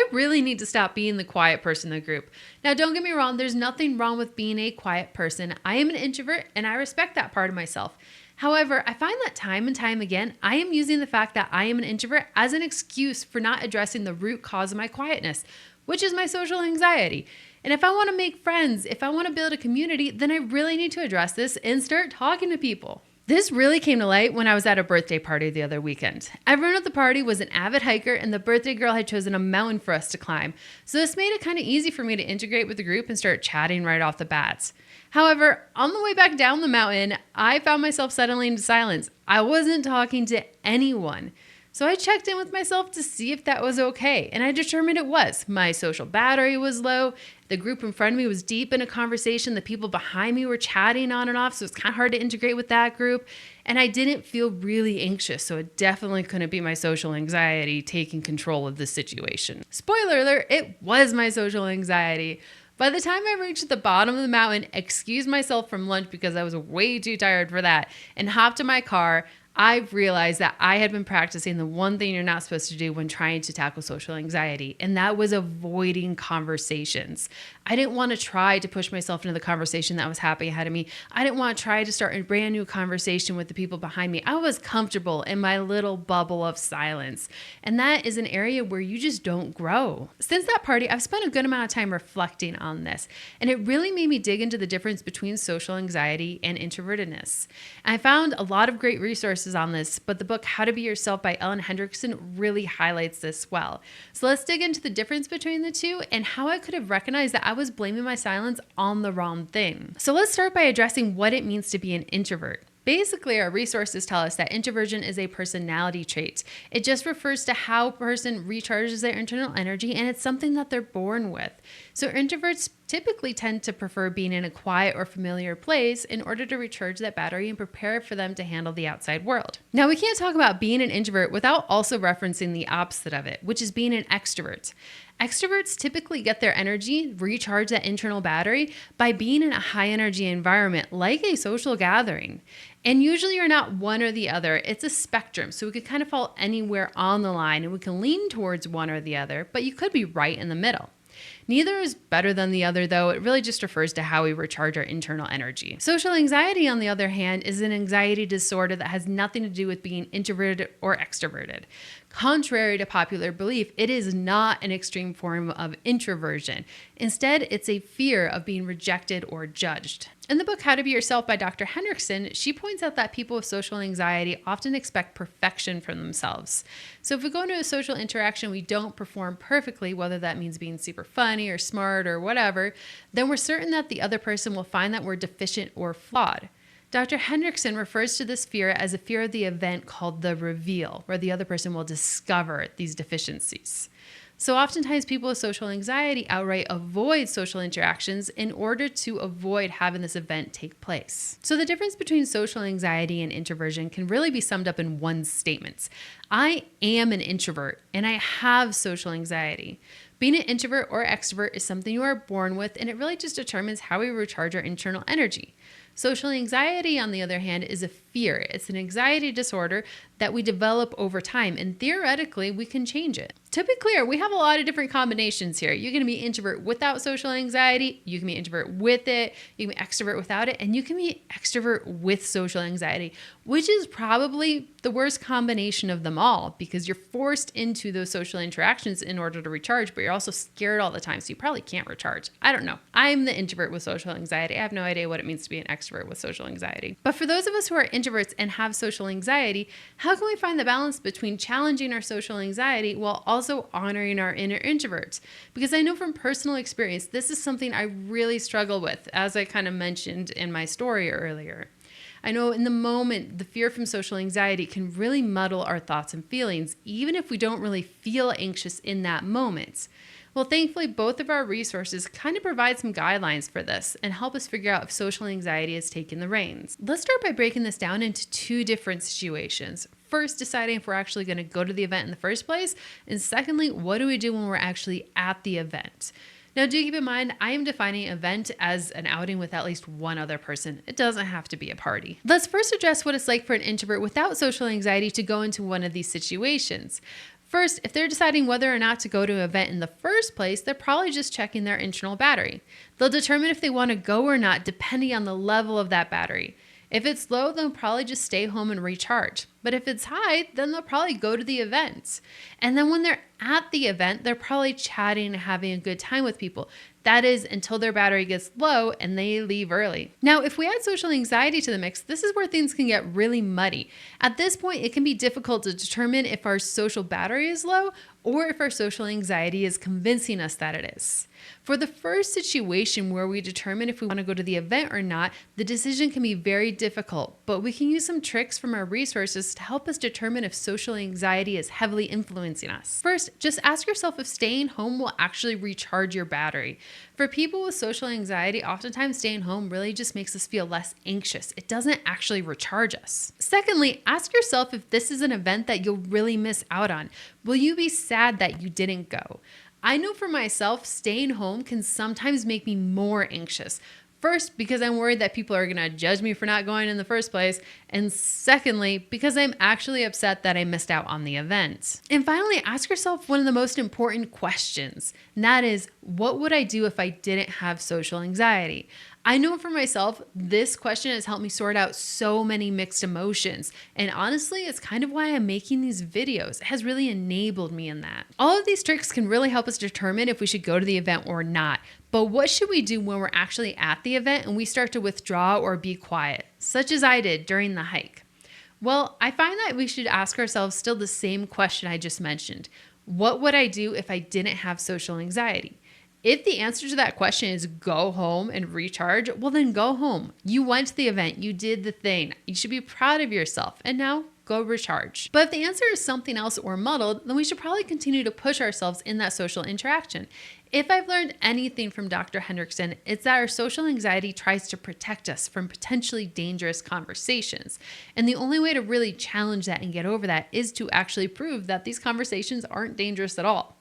I really need to stop being the quiet person in the group. Now, don't get me wrong, there's nothing wrong with being a quiet person. I am an introvert and I respect that part of myself. However, I find that time and time again, I am using the fact that I am an introvert as an excuse for not addressing the root cause of my quietness, which is my social anxiety. And if I want to make friends, if I want to build a community, then I really need to address this and start talking to people. This really came to light when I was at a birthday party the other weekend. Everyone at the party was an avid hiker and the birthday girl had chosen a mountain for us to climb. So this made it kind of easy for me to integrate with the group and start chatting right off the bat. However, on the way back down the mountain, I found myself settling into silence. I wasn't talking to anyone. So I checked in with myself to see if that was okay, and I determined it was. My social battery was low, the group in front of me was deep in a conversation, the people behind me were chatting on and off, so it's kind of hard to integrate with that group, and I didn't feel really anxious, so it definitely couldn't be my social anxiety taking control of the situation. Spoiler alert, it was my social anxiety. By the time I reached the bottom of the mountain, excused myself from lunch because I was way too tired for that, and hopped in my car, I realized that I had been practicing the one thing you're not supposed to do when trying to tackle social anxiety, and that was avoiding conversations. I didn't want to try to push myself into the conversation that was happening ahead of me. I didn't want to try to start a brand new conversation with the people behind me. I was comfortable in my little bubble of silence, and that is an area where you just don't grow. Since that party, I've spent a good amount of time reflecting on this, and it really made me dig into the difference between social anxiety and introvertedness. I found a lot of great resources on this, but the book How to Be Yourself by Hendriksen really highlights this well. So let's dig into the difference between the two and how I could have recognized that I was blaming my silence on the wrong thing. So let's start by addressing what it means to be an introvert. Basically, our resources tell us that introversion is a personality trait. It just refers to how a person recharges their internal energy, and it's something that they're born with. So introverts typically tend to prefer being in a quiet or familiar place in order to recharge that battery and prepare for them to handle the outside world. Now, we can't talk about being an introvert without also referencing the opposite of it, which is being an extrovert. Extroverts typically get their energy, recharge that internal battery by being in a high energy environment like a social gathering. And usually you're not one or the other. It's a spectrum. So we could kind of fall anywhere on the line and we can lean towards one or the other, but you could be right in the middle. Neither is better than the other, though. It really just refers to how we recharge our internal energy. Social anxiety, on the other hand, is an anxiety disorder that has nothing to do with being introverted or extroverted. Contrary to popular belief, it is not an extreme form of introversion. Instead, it's a fear of being rejected or judged. In the book How to Be Yourself by Dr. Hendriksen, she points out that people with social anxiety often expect perfection from themselves. So if we go into a social interaction, we don't perform perfectly, whether that means being super funny or smart or whatever, then we're certain that the other person will find that we're deficient or flawed. Dr. Hendriksen refers to this fear as a fear of the event called the reveal, where the other person will discover these deficiencies. So oftentimes people with social anxiety outright avoid social interactions in order to avoid having this event take place. So the difference between social anxiety and introversion can really be summed up in one statement. I am an introvert and I have social anxiety. Being an introvert or extrovert is something you are born with, and it really just determines how we recharge our internal energy. Social anxiety, on the other hand, is a fear. It's an anxiety disorder that we develop over time, and theoretically, we can change it. To be clear, we have a lot of different combinations here. You can be introvert without social anxiety, you can be introvert with it, you can be extrovert without it, and you can be extrovert with social anxiety, which is probably the worst combination of them all because you're forced into those social interactions in order to recharge, but you're also scared all the time, so you probably can't recharge. I don't know. I'm the introvert with social anxiety. I have no idea what it means to be an extrovert with social anxiety. But for those of us who are introverts and have social anxiety, how can we find the balance between challenging our social anxiety while also honoring our inner introverts? Because I know from personal experience, this is something I really struggle with, as I kind of mentioned in my story earlier. I know in the moment, the fear from social anxiety can really muddle our thoughts and feelings, even if we don't really feel anxious in that moment. Well, thankfully, both of our resources kind of provide some guidelines for this and help us figure out if social anxiety has taken the reins. Let's start by breaking this down into two different situations. First, deciding if we're actually going to go to the event in the first place, and secondly, what do we do when we're actually at the event? Now, do keep in mind, I am defining event as an outing with at least one other person. It doesn't have to be a party. Let's first address what it's like for an introvert without social anxiety to go into one of these situations. First, if they're deciding whether or not to go to an event in the first place, they're probably just checking their internal battery. They'll determine if they want to go or not depending on the level of that battery. If it's low, they'll probably just stay home and recharge. But if it's high, then they'll probably go to the event. And then when they're at the event, they're probably chatting and having a good time with people. That is until their battery gets low and they leave early. Now, if we add social anxiety to the mix, this is where things can get really muddy. At this point, it can be difficult to determine if our social battery is low or if our social anxiety is convincing us that it is. For the first situation where we determine if we want to go to the event or not, the decision can be very difficult, but we can use some tricks from our resources to help us determine if social anxiety is heavily influencing us. First, just ask yourself if staying home will actually recharge your battery. For people with social anxiety, oftentimes staying home really just makes us feel less anxious. It doesn't actually recharge us. Secondly, ask yourself if this is an event that you'll really miss out on. Will you be sad that you didn't go? I know for myself, staying home can sometimes make me more anxious. First, because I'm worried that people are going to judge me for not going in the first place. And secondly, because I'm actually upset that I missed out on the event. And finally, ask yourself one of the most important questions. And that is, what would I do if I didn't have social anxiety? I know for myself, this question has helped me sort out so many mixed emotions. And honestly, it's kind of why I'm making these videos. It has really enabled me in that. All of these tricks can really help us determine if we should go to the event or not. But what should we do when we're actually at the event and we start to withdraw or be quiet, such as I did during the hike? Well, I find that we should ask ourselves still the same question I just mentioned. What would I do if I didn't have social anxiety? If the answer to that question is go home and recharge, well then go home. You went to the event, you did the thing. You should be proud of yourself. And now go recharge. But if the answer is something else or muddled, then we should probably continue to push ourselves in that social interaction. If I've learned anything from Dr. Hendriksen, it's that our social anxiety tries to protect us from potentially dangerous conversations. And the only way to really challenge that and get over that is to actually prove that these conversations aren't dangerous at all.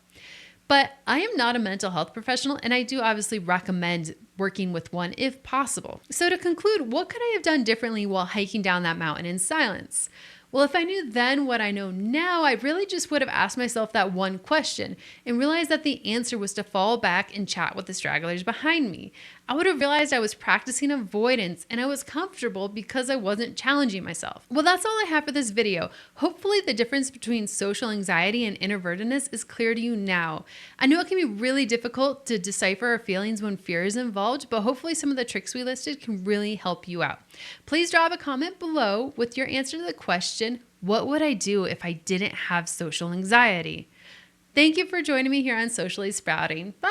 But I am not a mental health professional, and I do obviously recommend working with one if possible. So to conclude, what could I have done differently while hiking down that mountain in silence? Well, if I knew then what I know now, I really just would have asked myself that one question and realized that the answer was to fall back and chat with the stragglers behind me. I would have realized I was practicing avoidance and I was comfortable because I wasn't challenging myself. Well, that's all I have for this video. Hopefully the difference between social anxiety and introvertedness is clear to you now. I know it can be really difficult to decipher our feelings when fear is involved, but hopefully some of the tricks we listed can really help you out. Please drop a comment below with your answer to the question, what would I do if I didn't have social anxiety? Thank you for joining me here on Socially Sprouting. Bye.